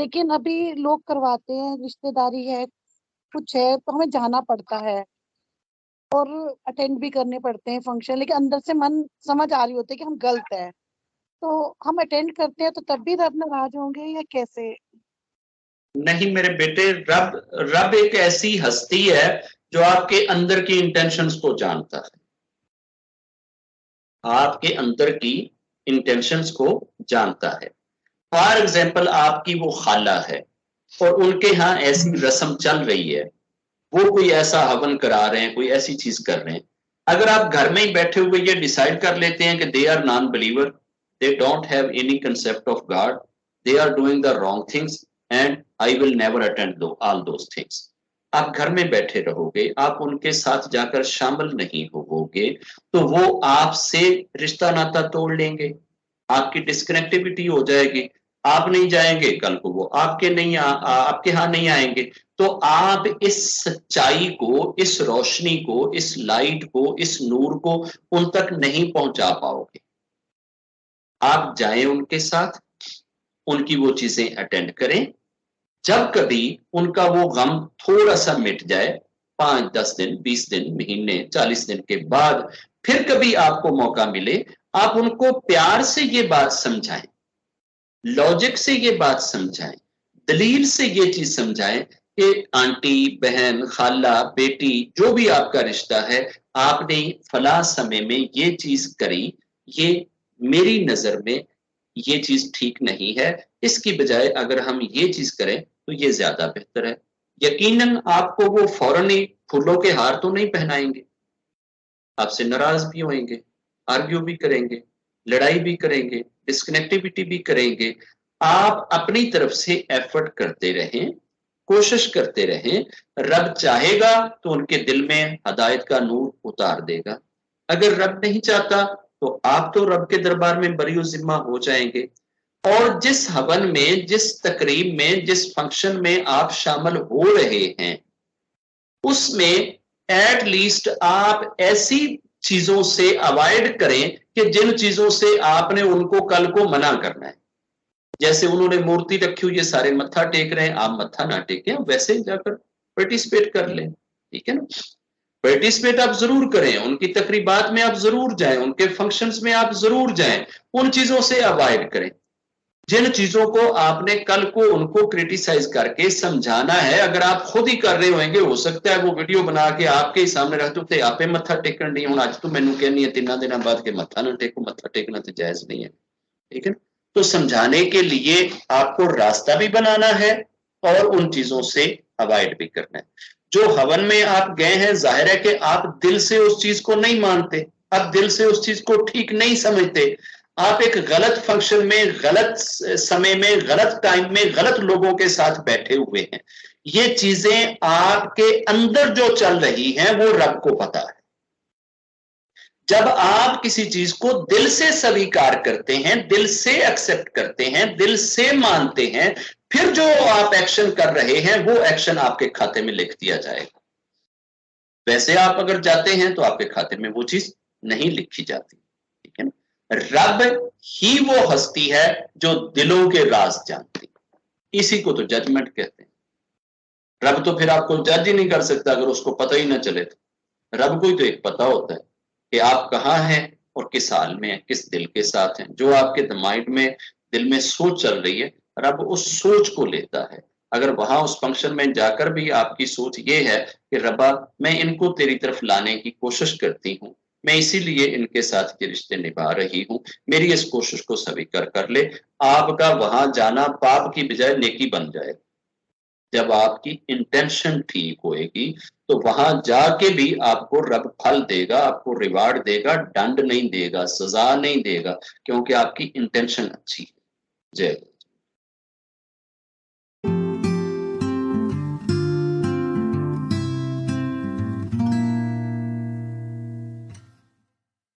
لیکن ابھی لوگ کرواتے ہیں، رشتے داری ہے، کچھ ہے تو ہمیں جانا پڑتا ہے اور اٹینڈ بھی کرنے پڑتے ہیں فنکشن، لیکن اندر سے من سمجھ آ رہی ہوتی ہے کہ ہم غلط ہیں، تو ہم اٹینڈ کرتے ہیں تو تب بھی رب ناراض ہوں گے یا کیسے؟ نہیں میرے بیٹے، رب ایک ایسی ہستی ہے جو آپ کے اندر کی انٹینشنز کو جانتا ہے، آپ کے اندر کی انٹینشنز کو جانتا ہے۔ فار ایگزامپل آپ کی وہ خالہ ہے اور ان کے ہاں ایسی رسم چل رہی ہے، وہ کوئی ایسا ہون کرا رہے ہیں، کوئی ایسی چیز کر رہے ہیں، اگر آپ گھر میں ہی بیٹھے ہوئے یہ ڈیسائیڈ کر لیتے ہیں کہ they are non believer, they don't have any concept of God, they are doing the wrong things and I will never attend all those things, آپ گھر میں بیٹھے رہو گے، آپ ان کے ساتھ جا کر شامل نہیں ہو گے، تو وہ آپ سے رشتہ ناتا توڑ لیں گے، آپ کی ڈسکنیکٹیوٹی ہو جائے گی، آپ نہیں جائیں گے، کل کو وہ آپ کے ہاں نہیں آئیں گے، تو آپ اس سچائی کو، اس روشنی کو، اس لائٹ کو، اس نور کو ان تک نہیں پہنچا پاؤ گے۔ آپ جائیں ان کے ساتھ، ان کی وہ چیزیں اٹینڈ کریں، جب کبھی ان کا وہ غم تھوڑا سا مٹ جائے، 5 10 دن 20 دن مہینے 40 دن کے بعد پھر کبھی آپ کو موقع ملے، آپ ان کو پیار سے یہ بات سمجھائیں، لاجک سے یہ بات سمجھائیں، دلیل سے یہ چیز سمجھائیں کہ آنٹی، بہن، خالہ، بیٹی، جو بھی آپ کا رشتہ ہے، آپ نے فلاں سمے میں یہ چیز کری، یہ میری نظر میں یہ چیز ٹھیک نہیں ہے، اس کی بجائے اگر ہم یہ چیز کریں تو یہ زیادہ بہتر ہے۔ یقیناً آپ کو وہ فوراً ہی پھولوں کے ہار تو نہیں پہنائیں گے، آپ سے ناراض بھی ہوئیں گے، آرگیو بھی کریں گے، لڑائی بھی کریں گے، ڈسکنیکٹیوٹی بھی کریں گے، آپ اپنی طرف سے ایفرٹ کرتے رہیں، کوشش کرتے رہیں، رب چاہے گا تو ان کے دل میں ہدایت کا نور اتار دے گا، اگر رب نہیں چاہتا تو آپ تو رب کے دربار میں بری و ذمہ ہو جائیں گے۔ اور جس ہون میں، جس تقریب میں، جس فنکشن میں آپ شامل ہو رہے ہیں، اس میں ایٹ لیسٹ آپ ایسی چیزوں سے اوائڈ کریں کہ جن چیزوں سے آپ نے ان کو کل کو منع کرنا ہے۔ جیسے انہوں نے مورتی رکھی ہوئی، یہ سارے متھا ٹیک رہے ہیں، آپ متھا نہ ٹیکیں، ویسے جا کر پارٹیسپیٹ کر لیں، ٹھیک ہے نا؟ پارٹیسپیٹ آپ ضرور کریں، ان کی تقریبات میں آپ ضرور جائیں، ان کے فنکشنز میں آپ ضرور جائیں، ان چیزوں سے اوائڈ کریں جن چیزوں کو آپ نے کل کو ان کو کرٹیسائز کر کے سمجھانا ہے۔ اگر آپ خود ہی کر رہے ہوئیں گے، ہو سکتا ہے وہ ویڈیو بنا کے آپ کے سامنے رکھ دو، آپ متھا ٹیکن نہیں ہونا، اج تو مینوں کہنی ہے 3 دنوں بعد کہ متھا نہ ٹیکو، متھا ٹیکنا تو جائز نہیں ہے، ٹھیک ہے۔ تو سمجھانے کے لیے آپ کو راستہ بھی بنانا ہے اور ان چیزوں سے اوائڈ بھی کرنا ہے۔ جو ہون میں آپ گئے ہیں، ظاہر ہے کہ آپ دل سے اس چیز کو نہیں مانتے، آپ دل سے اس چیز کو ٹھیک نہیں سمجھتے، آپ ایک غلط فنکشن میں، غلط سمے میں، غلط ٹائم میں، غلط لوگوں کے ساتھ بیٹھے ہوئے ہیں، یہ چیزیں آپ کے اندر جو چل رہی ہیں وہ رب کو پتا ہے۔ جب آپ کسی چیز کو دل سے سویکار کرتے ہیں، دل سے ایکسپٹ کرتے ہیں، دل سے مانتے ہیں، پھر جو آپ ایکشن کر رہے ہیں وہ ایکشن آپ کے کھاتے میں لکھ دیا جائے گا۔ ویسے آپ اگر جاتے ہیں تو آپ کے کھاتے میں وہ چیز نہیں لکھی جاتی، ٹھیک ہے نا؟ رب ہی وہ ہستی ہے جو دلوں کے راز جانتی، اسی کو تو ججمنٹ کہتے ہیں۔ رب تو پھر آپ کو جج ہی نہیں کر سکتا اگر اس کو پتہ ہی نہ چلے، تو رب کو ہی تو ایک پتہ ہوتا ہے کہ آپ کہاں ہیں اور کس حال میں ہیں، کس دل کے ساتھ ہیں۔ جو آپ کے مائنڈ میں، دل میں سوچ چل رہی ہے، رب اس سوچ کو لیتا ہے۔ اگر وہاں اس فنکشن میں جا کر بھی آپ کی سوچ یہ ہے کہ ربا میں ان کو تیری طرف لانے کی کوشش کرتی ہوں، میں اسی لیے ان کے ساتھ یہ رشتے نبھا رہی ہوں، میری اس کوشش کو سویکار کر لے، آپ کا وہاں جانا پاپ کی بجائے نیکی بن جائے گا۔ جب آپ کی انٹینشن ٹھیک ہوئے گی تو وہاں جا کے بھی آپ کو رب پھل دے گا، آپ کو ریوارڈ دے گا، ڈنڈ نہیں دے گا، سزا نہیں دے گا، کیونکہ آپ کی انٹینشن اچھی ہے۔ جے